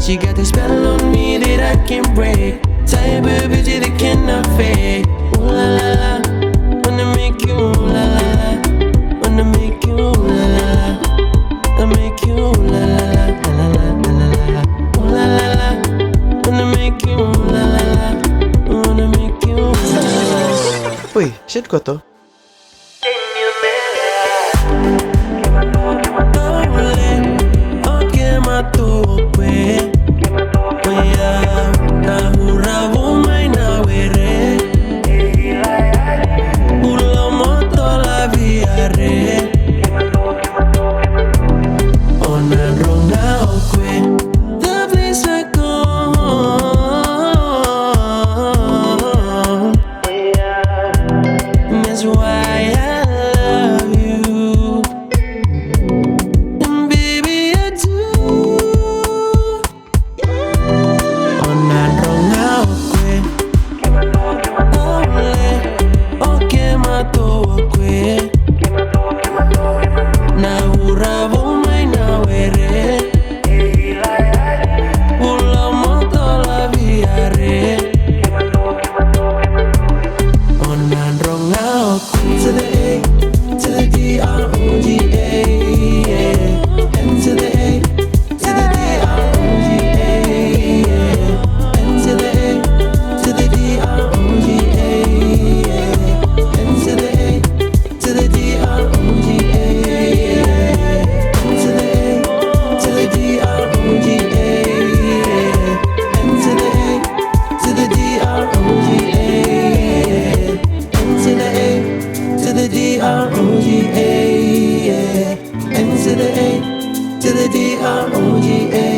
She got this spell on me that I can't break. Type of bitch that cannot fake. Ooh la la la, wanna make you ooh la la la, wanna make you ooh la la la, I make you ooh la la la la la la la la, ooh la la la, wanna make you ooh la la la, wanna make you ooh la la la. Uy, shit ko to. Nadroga Okwe, oya, nahura bumai na were, ulo moto la viare. Oh, Nadroga Okwe, the place I go. That's why I love you. And baby, I do. Oh, Nadroga Okwe, ole, oke mato okwe. Nahura bumai na were, ulo moto la viare. Oh, Nadroga Okwe, to the A, to the D-R-O-G-A, yeah. M to the A, to the D-R-O-G-A, yeah. M to the A, to the D-R-O-G-A, yeah. M to the A, to the D-R-O-G-A, yeah. M to the A, to the D-R-O-G-A, yeah. M to the A, to the D-R-O-G-A, yeah. M to the A, to the D-R-O-G-A, yeah. M to the A, to the D-R-O-G-A.